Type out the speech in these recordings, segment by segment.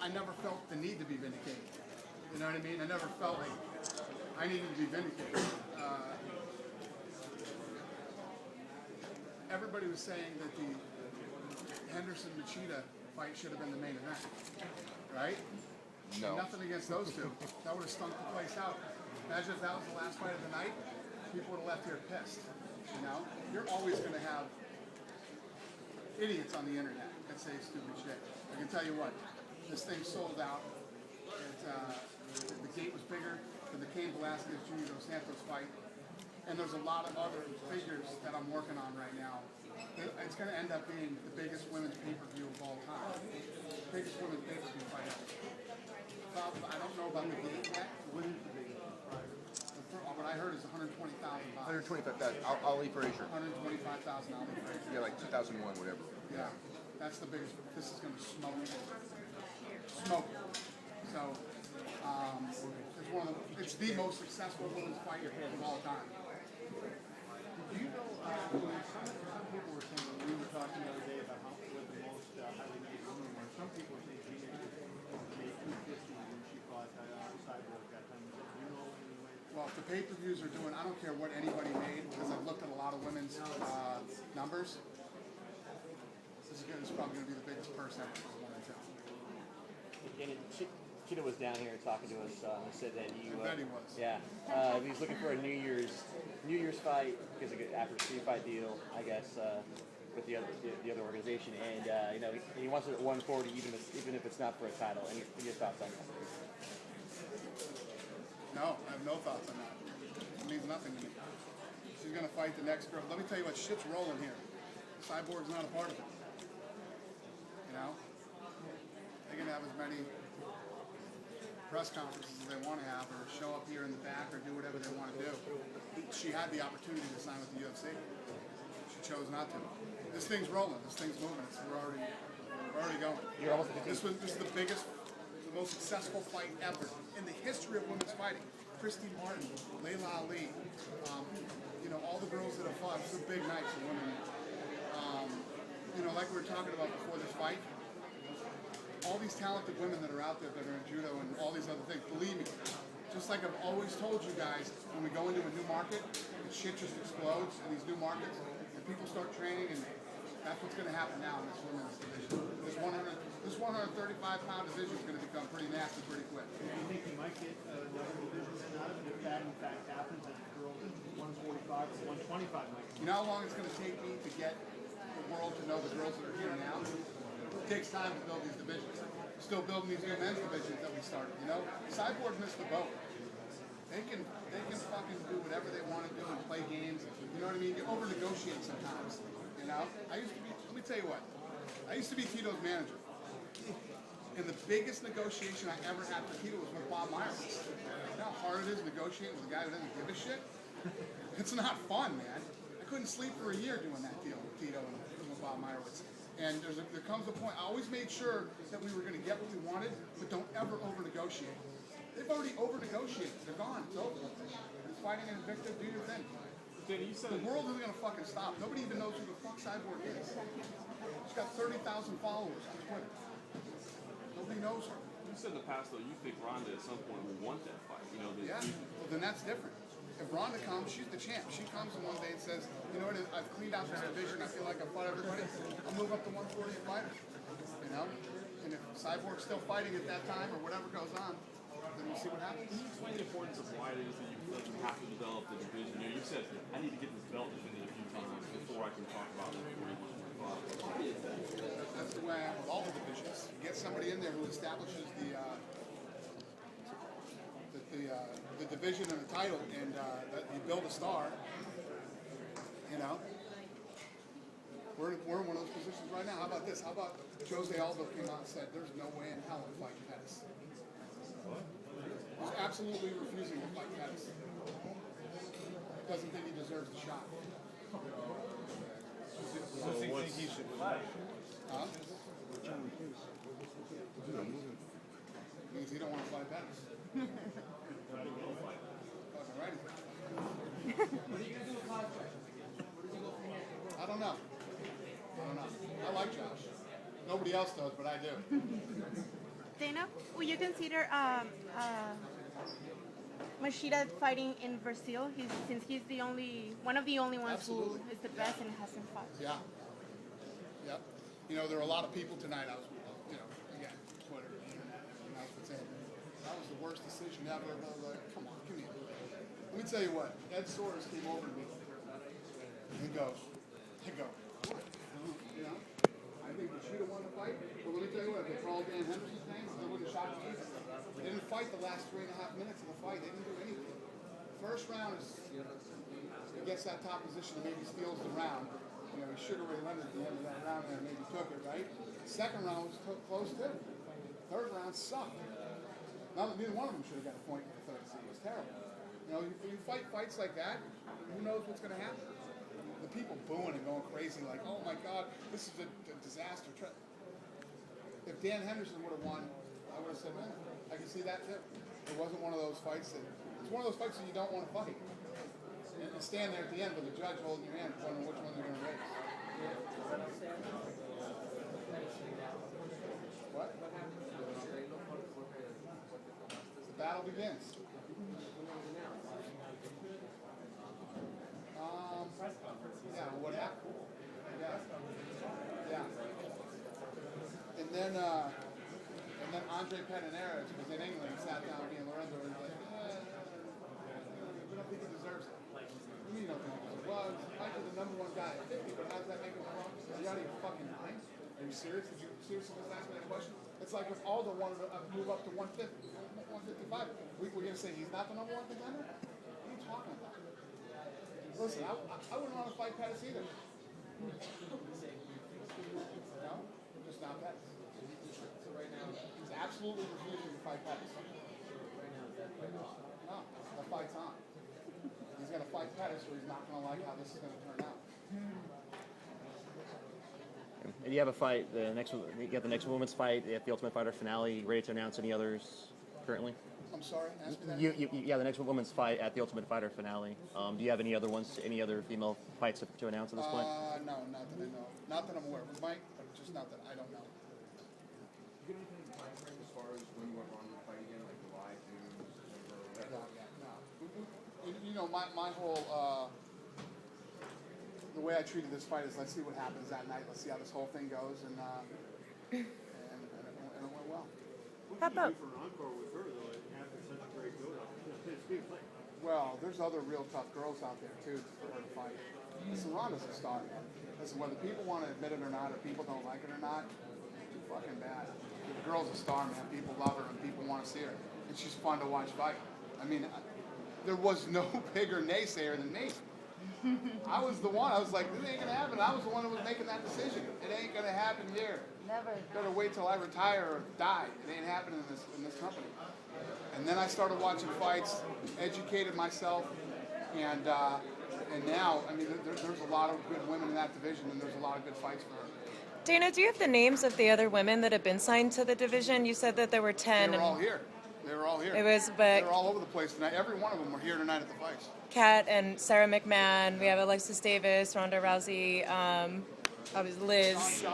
I never felt the need to be vindicated. You know what I mean? I never felt like I needed to be vindicated. Everybody was saying that the Henderson-Machida fight should have been the main event, right? No. Nothing against those two. That would have stunk the place out. Imagine if that was the last fight of the night, people would have left here pissed. You know? You're always going to have idiots on the internet that say stupid shit. I can tell you what, this thing sold out. The gate was bigger than the Cain Velasquez Jr. Dos Santos fight. And there's a lot of other figures that I'm working on right now. It's going to end up being the biggest women's pay-per-view of all time. Biggest women's pay-per-view fight ever. I don't know about the gate yet. What is the biggest? What I heard is 120,000 bucks. 125,000. Ali Frazier. 125,000 Ali Frazier. Yeah, like 2001, whatever. Yeah, that's the biggest. This is going to smoke. Smoke. So, it's the most successful women's fight of all time. Do you know, some people were saying, we were talking the other day about how what the most highly paid women were. Some people were saying she made $250 when she fought Cyborg that time. Do you know anyway? Well, if the pay-per-views are doing, I don't care what anybody made, because I've looked at a lot of women's numbers. This is probably going to be the biggest purse ever for a woman, too. And Cheetah was down here talking to us. He said that you. I bet he was. Yeah, he's looking for a New Year's fight because after a street-fight deal, I guess, with the other organization, and you know he wants it at 140, even if it's not for a title. Any your thoughts on that? No, I have no thoughts on that. It means nothing to me. She's going to fight the next girl. Let me tell you what, shit's rolling here. Cyborg's not a part of it. You know? They can have as many press conferences as they want to have, or show up here in the back, or do whatever they want to do. She had the opportunity to sign with the UFC. She chose not to. This thing's rolling. This thing's moving. We're already going. You're almost This is the biggest, the most successful fight ever in the history of women's fighting. Christy Martin, Layla Ali, you know, all the girls that have fought. It's a big night for women. You know, like we were talking about before this fight, all these talented women that are out there that are in judo and all these other things, believe me, just like I've always told you guys, when we go into a new market, the shit just explodes in these new markets, and people start training, and that's what's going to happen now in this women's division. This 135-pound division is going to become pretty nasty pretty quick. Do you think you might get another division out of it if that in fact happens, and the girls at 145 or 125 might come? You know how long it's going to take me to get the world to know the girls that are here now? It takes time to build these divisions. Still building these new men's divisions that we started, you know? Cyborg missed the boat. They can fucking do whatever they want to do and play games. You know what I mean? You over-negotiate sometimes, you know? Let me tell you what. I used to be Tito's manager. And the biggest negotiation I ever had for Tito was with Bob Meyerowitz. You know how hard it is negotiating with a guy who doesn't give a shit? It's not fun, man. I couldn't sleep for a year doing that deal with Tito and with Bob Meyerowitz. And there comes a point, I always made sure that we were going to get what we wanted, but don't ever over-negotiate. They've already over-negotiated. They're gone. It's over. You're fighting in Invicta, do your thing. Danny, you said The world isn't going to fucking stop. Nobody even knows who the fuck Cyborg is. She's got 30,000 followers on Twitter. Nobody knows her. You said in the past, though, you think Ronda at some point will want that fight. You know, Yeah, well then that's different. If Ronda comes, she's the champ. She comes in one day and says, you know what, I've cleaned out this division, I feel like I fought everybody, I'll move up to 140 and fight her. You know? And if Cyborg's still fighting at that time or whatever goes on, then we'll see what happens. Can you explain the importance of why it is that you feel like you have to develop the division? You know, you said, I need to get this belt defended a few times before I can talk about it. That's the way I am with all the divisions. You get somebody in there who establishes the division and the title, and that you build a star. You know, we're in one of those positions right now. How about this? How about Jose Aldo came out and said, "There's no way in hell I'm fighting Pettis." He's absolutely refusing to fight Pettis. Doesn't think he deserves the shot. so think he should fight. Huh? Means he don't want to fight Pettis. Fucking righty. I don't know. I like Josh. Nobody else does, but I do. Dana, would you consider Machida fighting in Brazil? Since he's one of the only ones Absolutely. who is the best and hasn't fought. Yeah. Yep. You know, there were a lot of people tonight. I was, again, Twitter, the internet, everything else was saying that was the worst decision ever. Blah, blah, blah. Come on, give me a break. Let me tell you what. Ed Soares came over to me and goes, I think Machida won the fight. But let me tell you what. If they called Dan Henderson's name, it wouldn't shock me. They didn't fight the last 3.5 minutes of the fight. They didn't do anything. First round is he gets that top position and maybe steals the round. He should have really landed at the end of that round there and maybe took it, right? Second round was close too. Third round sucked. Neither one of them should have got a point in the third. It was terrible. You fight fights like that, who knows what's going to happen? The people booing and going crazy like, oh my God, this is a disaster. If Dan Henderson would have won, I would have said, man, I can see that too. It wasn't one of those fights it's one of those fights that you don't want to fight. And stand there at the end with the judge holding your hand, wondering which one you're going to raise. What? The battle begins. Yeah, what happened? Yeah. And then Andre Pettis was in England and sat down with me and Lorenzo and was like, we don't think he deserves it. You don't think he deserves it. Well, Mike is the number one guy at 50, but how does that make him wrong? Are you out of your fucking mind? Are you serious? Did you seriously just ask me that question? It's like if Aldo wanted to move up to 150, 155. We're going to say he's not the number one contender? What are you talking about? Listen, I wouldn't want to fight Pettis either. No? Just not Pettis. He's absolutely refusing to fight Pettis. No, the fight's on. He's going to fight Pettis, or he's not going to like how this is going to turn out. And you have a fight. You got the next women's fight at the Ultimate Fighter finale. Ready to announce any others currently? I'm sorry. Ask me that. Yeah, the next women's fight at the Ultimate Fighter finale. Do you have any other ones? Any other female fights to announce at this point? No, not that I know. Not that I'm aware of. We might, but just not that I don't know. You get anything in time frame as far as when you want to fight again, like July, June, December, whatever? No. My whole the way I treated this fight is let's see what happens that night. Let's see how this whole thing goes, and it went well. What do you do for an encore with her, though, after such a great build-up? It's big fight. Well, there's other real tough girls out there, too, for her to fight. Listen, Ronda's a star, man. Listen, whether people want to admit it or not, or people don't like it or not, it's fucking bad. The girl's a star, man. People love her, and people want to see her. And she's fun to watch fight. I mean, there was no bigger naysayer than me. I was the one. I was like, this ain't going to happen. I was the one that was making that decision. It ain't going to happen here. Never. Better wait till I retire or die. It ain't happening in this company. And then I started watching fights, educated myself, and now, I mean, there's a lot of good women in that division, and there's a lot of good fights for her. Dana, do you have the names of the other women that have been signed to the division? You said that there were 10. They were all here. They were all here. But they were all over the place tonight. Every one of them were here tonight at the fights. Kat and Sarah McMahon. We have Alexis Davis, Ronda Rousey, Liz,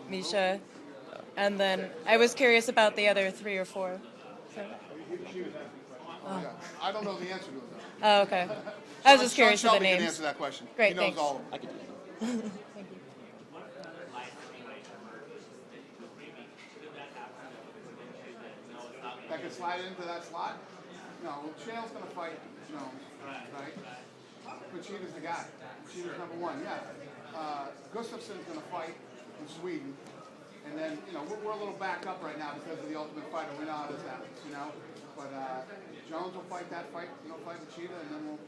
Misha. And then I was curious about the other 3 or 4. So. Yeah. I don't know the answer to it, though. Oh, okay. I was just curious Sean of the Shelby names. can answer that question. Great, he knows thanks. all of them. I could do that. Thank you. That could slide into that slot? No, Chael's going to fight Jones, right? Machita's the guy. Machita's number 1, yeah. Gustafsson's going to fight in Sweden. And then, we're a little backed up right now because of the Ultimate Fighter. We know how this happens, But Jones will fight that fight, fight Machita, and then we'll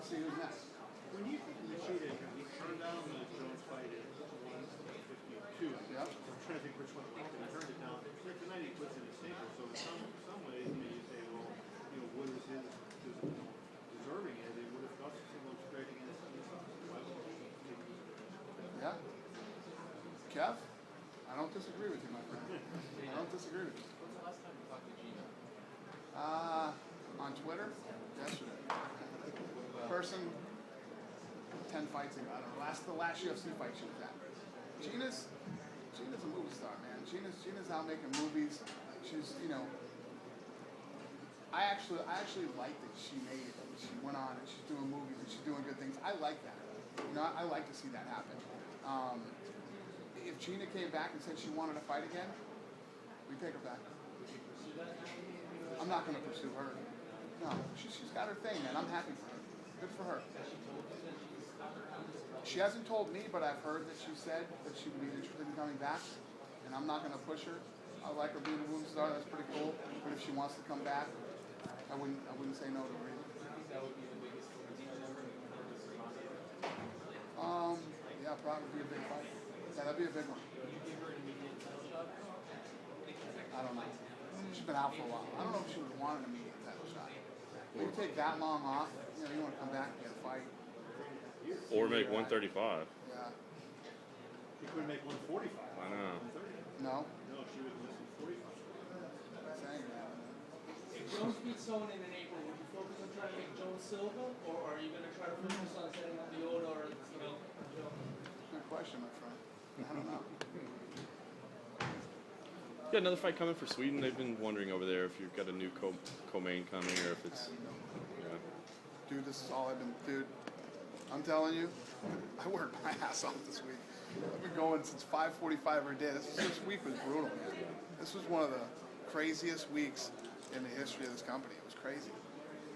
see who's next. When you think Machida he turned down the Jones fight at 152, Yep. I'm trying to think which one he turned it down. Tonight he puts in a staple, so in some ways, you say, well, what is his deserving it? It would have Gustafsson went straight against him. Yeah. Kev? I don't disagree with you, my friend. I don't disagree with you. When's the last time you talked to Gina? On Twitter? Yesterday. Person, 10 fights ago. I don't know. The last UFC fight she was at. Gina's a movie star, man. Gina's out making movies. she's, you know, I actually like that she made it. She went on and she's doing movies and she's doing good things. I like that. You know, I like to see that happen. If Gina came back and said she wanted to fight again, we take her back. I'm not going to pursue her. No, she's got her thing, man. I'm happy for her. Good for her. She hasn't told me, but I've heard that she said that she would be interested in coming back, and I'm not going to push her. I like her being a wound star. That's pretty cool. But if she wants to come back, I wouldn't say no to her either. Yeah, probably be a big fight. Yeah, that'd be a big one. I don't know. She's been out for a while. I don't know if she would want an immediate title shot. When you take that long off, you know, you want to come back and get a fight. Or make 135. Yeah. He couldn't make 145. I know. 130. No? No, she was missing 45. Saying that. If Jones beats someone in April, would you focus on trying to make Jones Silva, or are you going to try to focus on setting up the Oda or Joe? Good question, my friend. I don't know. You got another fight coming for Sweden. They've been wondering over there if you've got a new co-main coming or if it's. Yeah. Dude, this is all I've been. Dude, I'm telling you, I worked my ass off this week. I've been going since 5:45 every day. This week was brutal, man. This was one of the craziest weeks in the history of this company. It was crazy.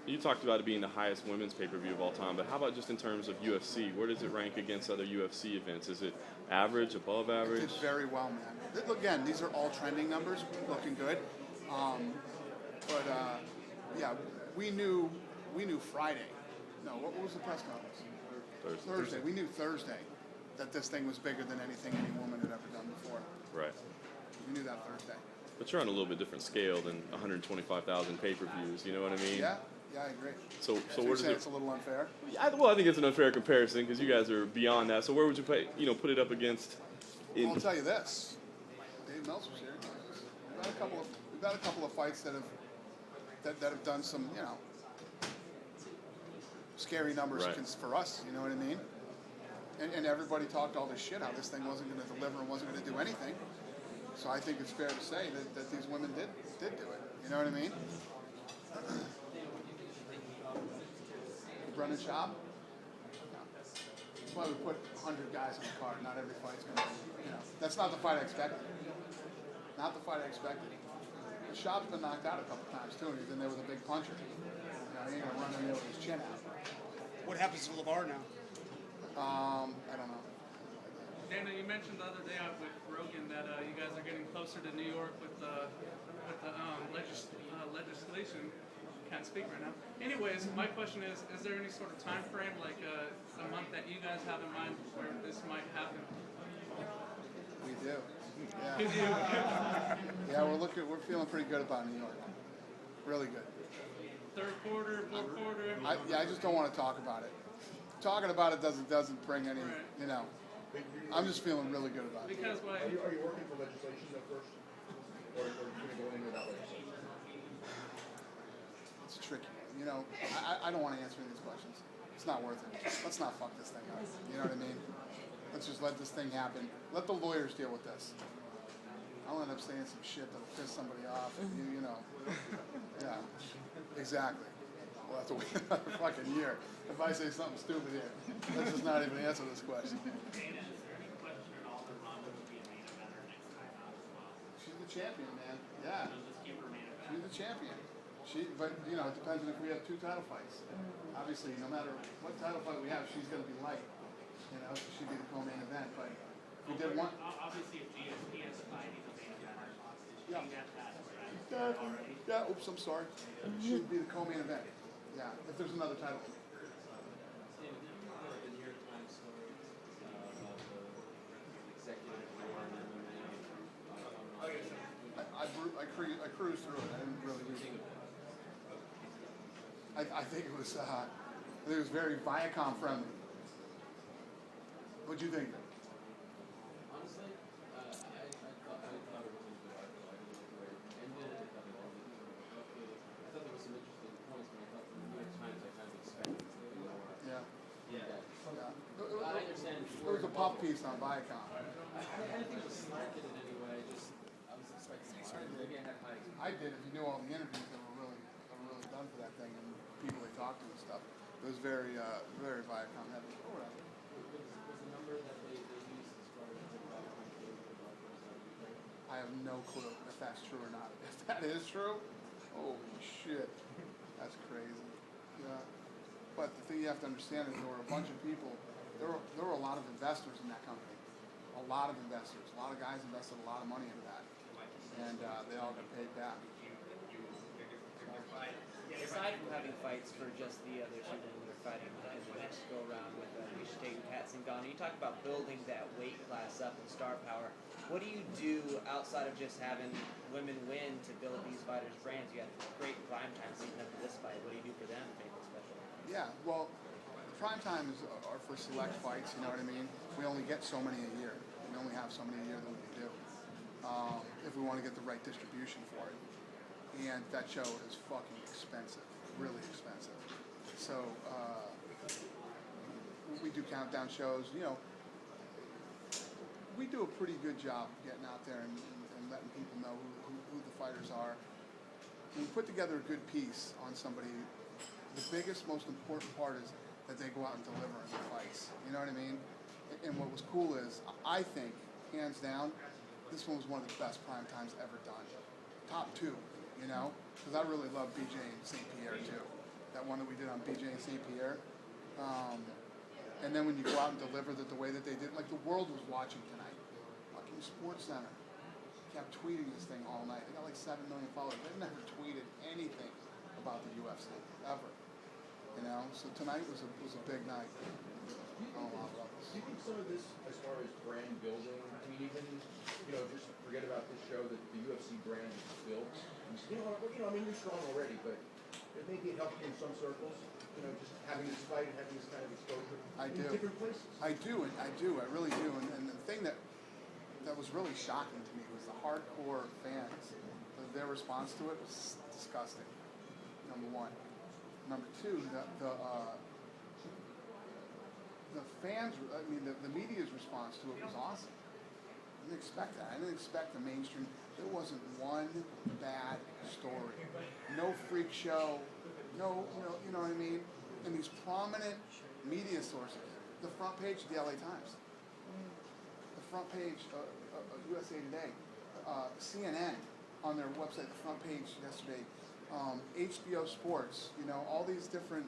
You talked about it being the highest women's pay-per-view of all time, but how about just in terms of UFC? Where does it rank against other UFC events? Is it average, above average? It did very well, man. Again, these are all trending numbers, looking good. Yeah, we knew Friday. No, what was the press conference? Thursday. We knew Thursday that this thing was bigger than anything any woman had ever done before. Right. We knew that Thursday. But you're on a little bit different scale than 125,000 pay-per-views. You know what I mean? Yeah, I agree. So you're where does saying it? it's a little unfair? I think it's an unfair comparison because you guys are beyond that. So where would you put it up against? I'll tell you this. Dave Meltzer's here. We've got a couple of fights that have done some, you know, scary numbers Right. for us. You know what I mean? And everybody talked all this shit how this thing wasn't going to deliver and wasn't going to do anything. So I think it's fair to say that these women did do it. You know what I mean? Brennan Schaub? No. That's why we put 100 guys on the card. Not every fight's going to be, you know. That's not the fight I expected. Not the fight I expected. The Schaub's been knocked out a couple times, too, and he's in there with a big puncher. You know, he ain't going to run in there with his chin out. What happens to LeVar now? I don't know. Dana, you mentioned the other day out with Rogan that you guys are getting closer to New York with the legislation. Can't speak right now. Anyways, my question is there any sort of time frame, like a month that you guys have in mind where this might happen? We do. Yeah. You do. Yeah, we're feeling pretty good about New York. Really good. Third quarter, fourth quarter? I just don't want to talk about it. Talking about it doesn't bring any, you know. I'm just feeling really good about it. Because why? Are you working for legislation at first? Or are you going to go in without legislation? It's tricky. You know, I don't want to answer any of these questions. It's not worth it. Let's not fuck this thing up. You know what I mean? Let's just let this thing happen. Let the lawyers deal with this. I'll end up saying some shit that'll piss somebody off. You know. Yeah. Exactly. We'll have to wait another fucking year if I say something stupid here. Let's just not even answer this question. She's the champion, man. Yeah. She's the champion. But you know, it depends on if we have 2 title fights. Obviously, no matter what title fight we have, she's going to be light. You know, so she'd be the co-main event. But if we did one. Obviously, if GSP has a fight, he's a main event. Yeah. Yeah. Oops, I'm sorry. She'd be the co-main event. Yeah. If there's another title. I cruised through it. I didn't really read it. I think it was very Viacom friendly. What'd you think? Honestly, I thought it was a good article. I didn't like the way it ended. I thought there was some interesting points, but I thought from the New York Times I kind of expected to be more. Yeah. Yeah. I understand. It was a pop piece on Viacom. I didn't think it was slanted in any way. I was expecting I did. If you knew all the interviews that were really done for that thing and people they talked to and stuff, it was very Viacom heavy. Or whatever. I have no clue if that's true or not. If that is true, holy shit, that's crazy. Yeah. But the thing you have to understand is there were a bunch of people. There were a lot of investors in that company. A lot of investors. A lot of guys invested a lot of money into that, and they all got paid back. Aside from having fights for just the other two women that are fighting in the next go round with Misha Tate and Kat Zingano, you talk about building that weight class up and star power. What do you do outside of just having women win to build these fighters' brands? You got great prime time leading up to this fight. What do you do for them to make it special? Yeah, well, the prime time are for select fights. You know what I mean? We only get so many a year. We only have so many a year that we can do if we want to get the right distribution for it. And that show is fucking expensive, really expensive. So we do countdown shows. You know, we do a pretty good job of getting out there and letting people know who the fighters are. When we put together a good piece on somebody, the biggest, most important part is that they go out and deliver in the fights. You know what I mean? And what was cool is, I think, hands down, this one was one of the best prime times ever done. Top two, you know? Because I really love BJ and St. Pierre, too. That one that we did on BJ and St. Pierre. And then when you go out and deliver the way that they did, like the world was watching tonight. Fucking Sports Center kept tweeting this thing all night. They got like 7 million followers. They've never tweeted anything about the UFC, ever. You know? So tonight was a big night. Do you think some of this, as far as brand building, I mean, even, you know, just forget about this show, that the UFC brand is built. You know, I mean, you're strong already, but maybe it helped you in some circles, you know, just having this fight and having this kind of exposure in different places. I do, I really do. And the thing that was really shocking to me was the hardcore fans. Their response to it was disgusting, number one. Number two, the fans, I mean, the media's response to it was awesome. I didn't expect that. I didn't expect the mainstream. There wasn't one bad story. No freak show. No, you know what I mean? And these prominent media sources. The front page of the LA Times. The front page of USA Today. CNN on their website, the front page yesterday. HBO Sports, you know, all these different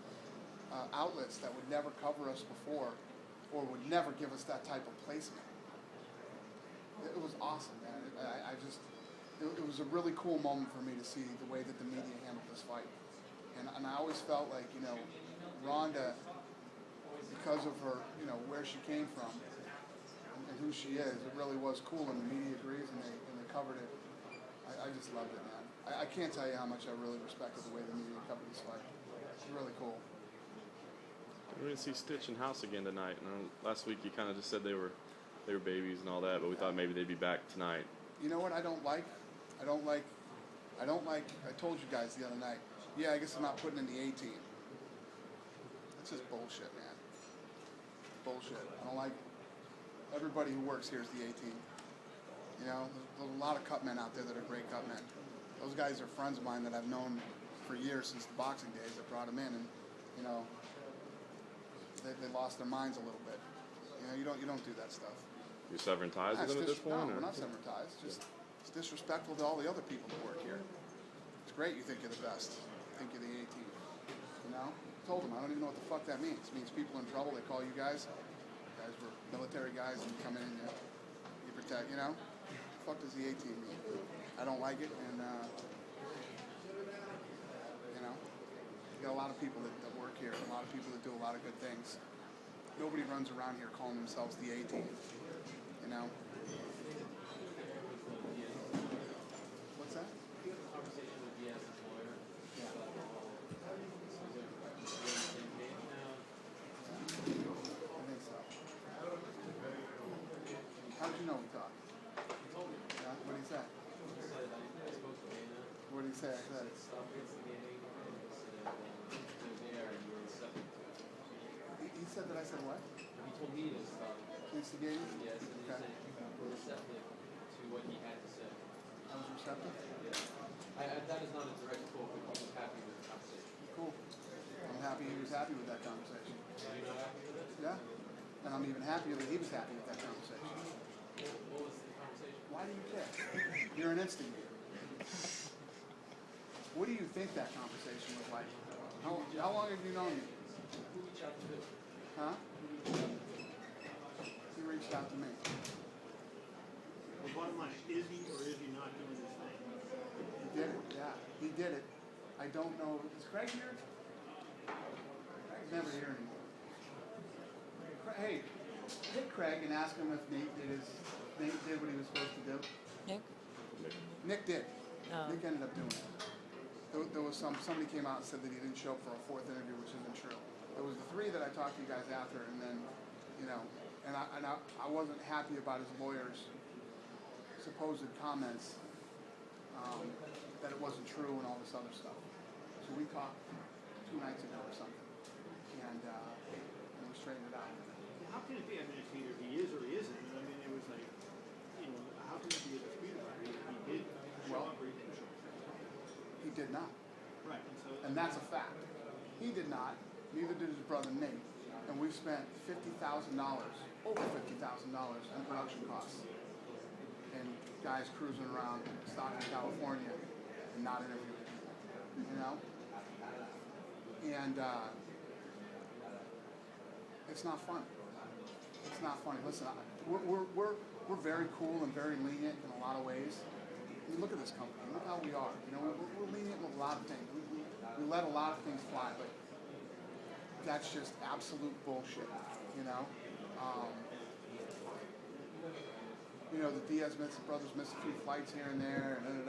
outlets that would never cover us before or would never give us that type of placement. It was awesome, man. It was a really cool moment for me to see the way that the media handled this fight. And I always felt like, you know, Ronda, because of her, you know, where she came from and who she is, it really was cool, and the media agrees, and they covered it. I just loved it, man. I can't tell you how much I really respected the way the media covered this fight. It's really cool. We're going to see Stitch and House again tonight. And last week you kind of just said they were babies and all that, but we thought maybe they'd be back tonight. You know what I don't like? I told you guys the other night, yeah, I guess I'm not putting in the A-team. That's just bullshit, man. Bullshit. I don't like it. Everybody who works here is the A-team. You know, there's a lot of cut men out there that are great cut men. Those guys are friends of mine that I've known for years, since the boxing days. I brought them in, and, you know, they lost their minds a little bit. You know, you don't do that stuff. You're severing ties with them at this point? No, we're not severing ties. Just it's disrespectful to all the other people that work here. It's great you think you're the best. You think you're the A-team. You know? I told them, I don't even know what the fuck that means. It means people in trouble, they call you guys. You guys were military guys, and you come in and you protect, you know? What the fuck does the A-team mean? I don't like it, and, you know, you got a lot of people that work here, a lot of people that do a lot of good things. Nobody runs around here calling themselves the A-team, you know? What's that? You had a conversation with Diaz's lawyer. Yeah. I think so. How did you know we talked? He told me. Yeah? What did he say? He said, I spoke to Dana. What did he say? I said. Stop instigating, and he said, they're there, and you're receptive to it. He said that I said what? He told me to stop Instigating? Yes, and he Okay. said you were receptive to what he had to say. I was receptive. That is not a direct quote, but he was happy with the conversation. Cool. I'm happy he was happy with that conversation. Are you not happy with it? Yeah. And I'm even happier that he was happy with that conversation. What was the conversation? Why do you care? You're an instigator. What do you think that conversation was like? How long have you known me? Who reached out to who? Huh? He reached out to me. Well, bottom line, is he or is he not doing this thing? He did it, yeah. He did it. I don't know. Is Craig here? Craig's never here anymore. Hey, hit Craig and ask him if Nate did what he was supposed to do. Nick? Nick did. Oh. Nick ended up doing it. There was somebody came out and said that he didn't show up for a fourth interview, which isn't true. There was the three that I talked to you guys after, and then, you know, and I wasn't happy about his lawyer's supposed comments, that it wasn't true and all this other stuff. So we talked 2 nights ago or something, and we straightened it out. How can it be? I mean, it's either he is or he isn't. I mean, it was like, you know, how can it be a dispute about it? He did show up or he didn't show up. He did not. Right. And that's a fact. He did not. Neither did his brother Nate. And we've spent $50,000, over $50,000 in production costs. And guys cruising around Stockton, California, and not interviewing people. You know? And it's not funny. It's not funny. Listen, we're very cool and very lenient in a lot of ways. I mean, look at this company. Look how we are. You know, we're lenient with a lot of things. We let a lot of things fly, but that's just absolute bullshit. You know. You know, the Diaz brothers missed a few flights here and there, and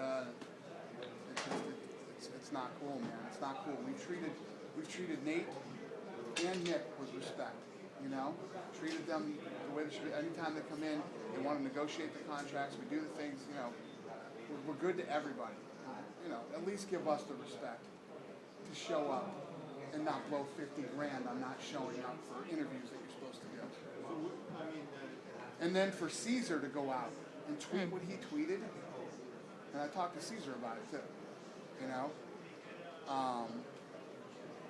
it's not cool, man. It's not cool. We've treated Nate and Nick with respect. You know, treated them the way they should. Anytime they come in, they want to negotiate the contracts. We do the things. You know, we're good to everybody. You know, at least give us the respect to show up and not blow 50 grand on not showing up for interviews that you're supposed to do. And then for Caesar to go out and tweet what he tweeted, and I talked to Caesar about it too. You know,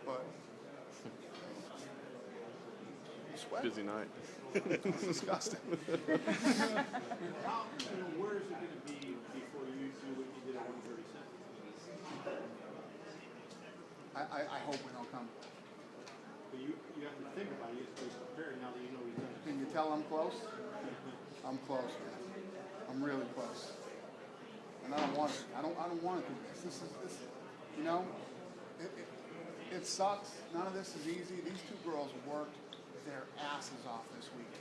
but sweat. Busy night. It's disgusting. How, you know, where is it going to be before you do what you did at 130 cents? I hope we don't come. But you have to think about it. You have to be prepared now that you know he's done it. Can you tell I'm close? I'm close, man. I'm really close. And I don't want it. I don't want to do this. This, you know, it sucks. None of this is easy. These two girls worked their asses off this week.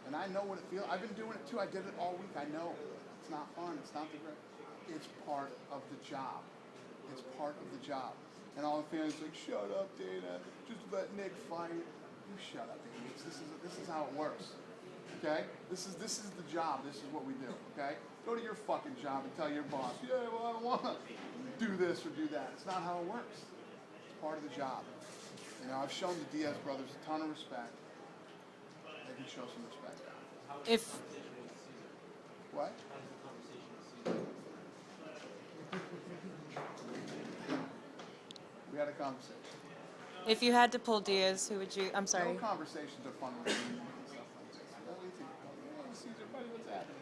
And I know what it feels. I've been doing it too. I did it all week. I know. It's not fun. It's not the great. It's part of the job. It's part of the job. And all the fans are like, shut up, Dana. Just let Nick fight. You shut up, Dana. This is how it works. Okay? This is the job. This is what we do. Okay? Go to your fucking job and tell your boss, yeah, well, I don't want to do this or do that. It's not how it works. It's part of the job. You know, I've shown the Diaz brothers a ton of respect. They can show some respect. If What? We had a conversation. if you had to pull Diaz, who would you? I'm sorry. No conversations are fun with me and stuff like this. What do you think? Hey, Caesar, buddy, what's happening?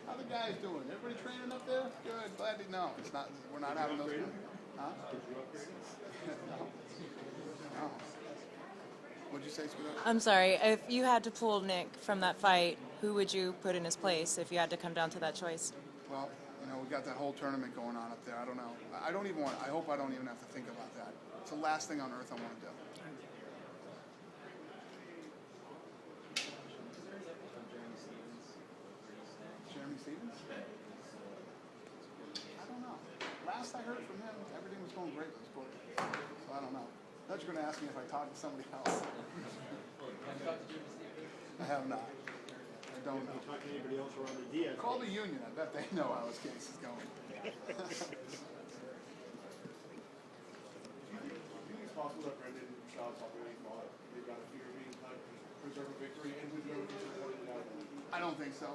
How the guys doing? Everybody training up there? Good. Glad to know. It's not. We're not having those. Huh? No. No. What'd you say, sweetheart? I'm sorry. If you had to pull Nick from that fight, who would you put in his place if you had to come down to that choice? Well, you know, we got that whole tournament going on up there. I don't know. I don't even want. I hope I don't even have to think about that. It's the last thing on earth I want to do. Jeremy Stevens? I don't know. Last I heard from him, everything was going great with his book. So I don't know. I thought you were going to ask me if I talked to somebody else. I have not. I don't know. Talk to anybody else around the Diaz? Call the union. I bet they know how his case is going. Do you think it's possible that Brendan Shaw's already fought? They've got a fear of being cut, preserve a victory, and preserve a victory? I don't think so.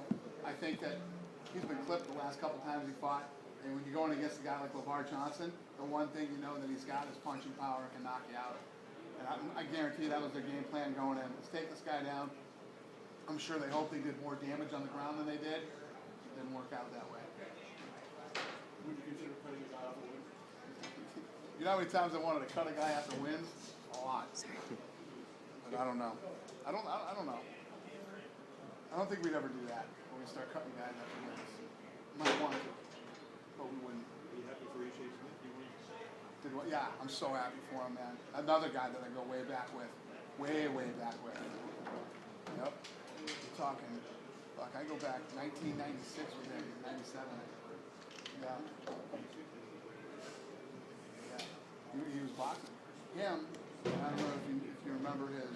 I think that He's been clipped the last couple times he fought. And when you're going against a guy like LeVar Johnson, the one thing you know that he's got is punching power and can knock you out. And I guarantee that was their game plan going in. Let's take this guy down. I'm sure they hope they did more damage on the ground than they did. It didn't work out that way. Would you consider cutting a guy off a win? You know how many times I wanted to cut a guy after wins? A lot. But I don't know. I don't know. I don't think we'd ever do that when we start cutting guys after wins. Might want to, but we wouldn't. Are you happy for H.A. Smith? You win? Did what? Yeah, I'm so happy for him, man. Another guy that I go way back with. Way back with. Yep. We're talking, fuck, I go back 1996 with him, 97. Yeah. He was boxing. Him, I don't know if you remember his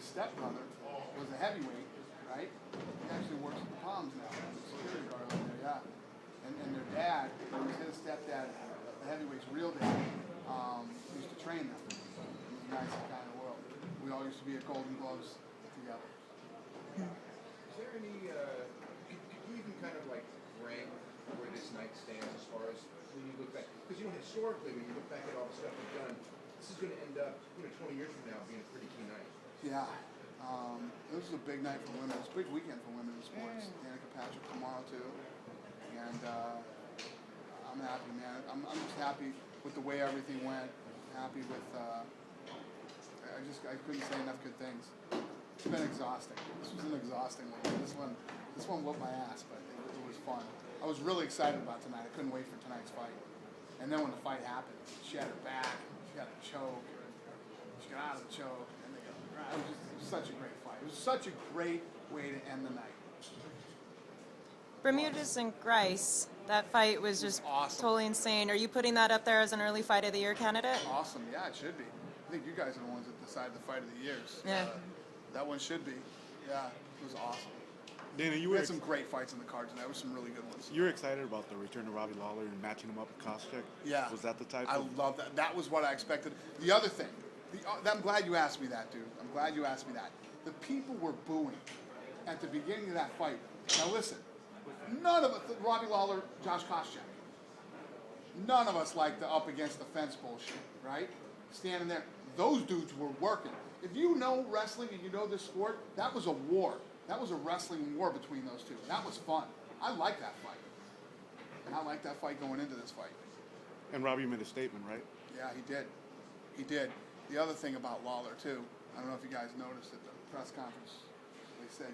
stepbrother was a heavyweight, right? He actually works at the Palms now, security guard over there, yeah. And their dad, it was his stepdad, the heavyweight's real dad, used to train them. He was the nicest guy in the world. We all used to be at Golden Gloves together. Is there any, could you even kind of like rank where this night stands as far as when you look back? Because, you know, historically, when you look back at all the stuff you've done, this is going to end up, 20 years from now being a pretty key night. Yeah. This is a big night for women. It's a big weekend for women in sports. Danica Patrick tomorrow, too. And I'm happy, man. I'm just happy with the way everything went. Happy with, I couldn't say enough good things. It's been exhausting. This was an exhausting one. This one whooped my ass, but it was fun. I was really excited about tonight. I couldn't wait for tonight's fight. And then when the fight happened, she had her back, she got a choke, she got out of the choke, and it was such a great fight. It was such a great way to end the night. Bermudez and Grice, that fight was just awesome. Totally insane. Are you putting that up there as an early fight of the year candidate? Awesome, yeah, it should be. I think you guys are the ones that decide the fight of the years. Yeah. That one should be. Yeah, it was awesome. Dana, We had some great fights in the card tonight. There were some really good ones. you were excited about the return of Robbie Lawler and matching him up with Koscheck. Yeah. Was that the type I of... love that. That was what I expected. The other thing, I'm glad you asked me that, dude. I'm glad you asked me that. The people were booing at the beginning of that fight. Now listen, none of us, Robbie Lawler, Josh Koscheck, none of us like the up against the fence bullshit, right? Standing there. Those dudes were working. If you know wrestling and you know this sport, that was a war. That was a wrestling war between those two. That was fun. I like that fight. And I like that fight going into this fight. And Robbie made a statement, right? Yeah, he did. He did. The other thing about Lawler, too, I don't know if you guys noticed at the press conference, they said,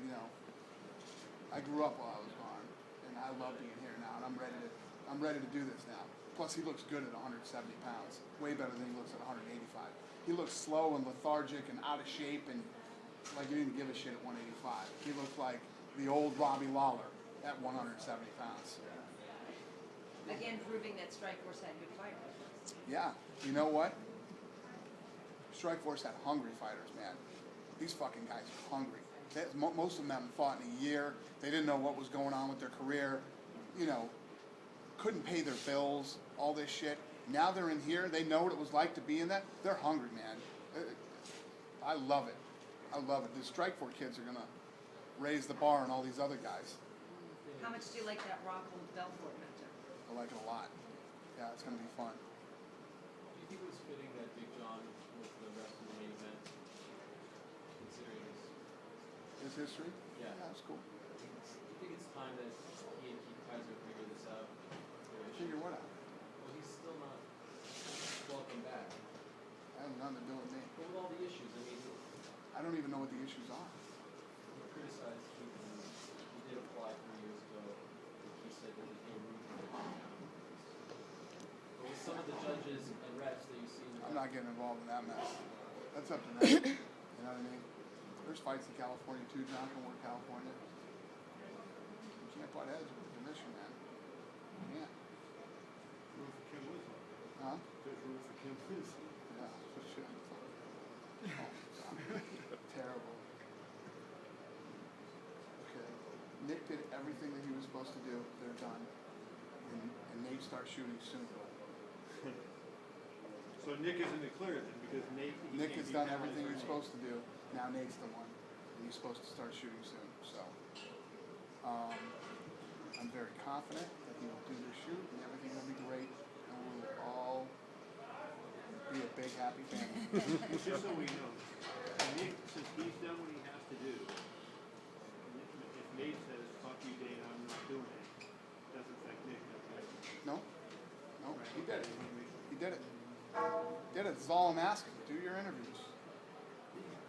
I grew up while I was gone, and I love being here now, and I'm ready to do this now. Plus, he looks good at 170 pounds, way better than he looks at 185. He looks slow and lethargic and out of shape, and like he didn't give a shit at 185. He looked like the old Robbie Lawler at 170 pounds. Again, proving that Strikeforce had good fighters. Yeah, you know what? Strikeforce had hungry fighters, man. These fucking guys are hungry. Most of them haven't fought in a year. They didn't know what was going on with their career. Couldn't pay their bills, all this shit. Now they're in here. They know what it was like to be in that. They're hungry, man. I love it. I love it. The Strikeforce kids are going to raise the bar on all these other guys. How much do you like that Rockhold Belfort matchup? I like it a lot. Yeah, it's going to be fun. Do you think it was fitting that Big John was the rest of the main event, considering his history? Yeah, that's cool. Do you think it's time that he and Keith Kaiser figure this out? Figure what out? Well, he's still not welcome back. That has nothing to do with me. But with all the issues, I don't even know what the issues are. He criticized Keith, and he did apply 3 years ago. He said that he came rude to him. But with some of the judges and refs that you see, I'm not getting involved in that mess. That's up to them. You know what I mean? There's fights in California too. John can work California. You can't butt heads with the commission, man. You can't. Room for Kim Wiz. Huh? There's room for Kim Wiz. Yeah, for sure. Oh, terrible. Okay. Nick did everything that he was supposed to do. They're done. And Nate starts shooting soon. So Nick is in the clear then, because Nick has done everything he's supposed to do. Now Nate's the one, and he's supposed to start shooting soon. So, I I'm very confident that he will do the shoot and everything will be great, and we will all be a big happy family. Just so we know, Nick, since he's done what he has to do, if Nate says, fuck you, Dana, I'm not doing it, doesn't affect Nick, does it? No, he did it. He did it. Did it. That's all I'm asking. Do your interviews.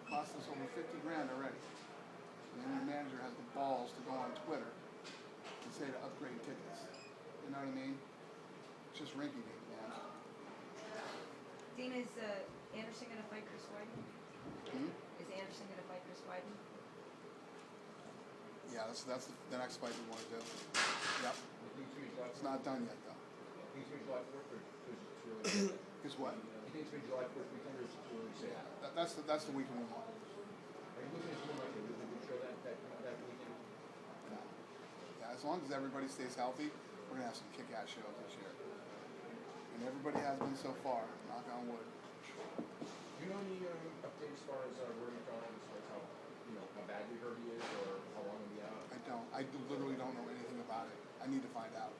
Cost us over $50,000 already. And then your manager has the balls to go on Twitter and say to upgrade tickets. You know what I mean? It's just rinky dink, man. Dana, is Anderson going to fight Chris Weidman? Is Anderson going to fight Chris Weidman? Yeah, that's the next fight we want to do. Yep. It's not done yet, though. Guess what? That's the weekend we want. Yeah, as long as everybody stays healthy, we're gonna have some kick-ass shows this year. And everybody has been so far. Knock on wood. Do you know any updates as far as Rory McDonald, as far as how badly hurt he is, or how long he'll be out? I don't. I literally don't know anything about it. I need to find out.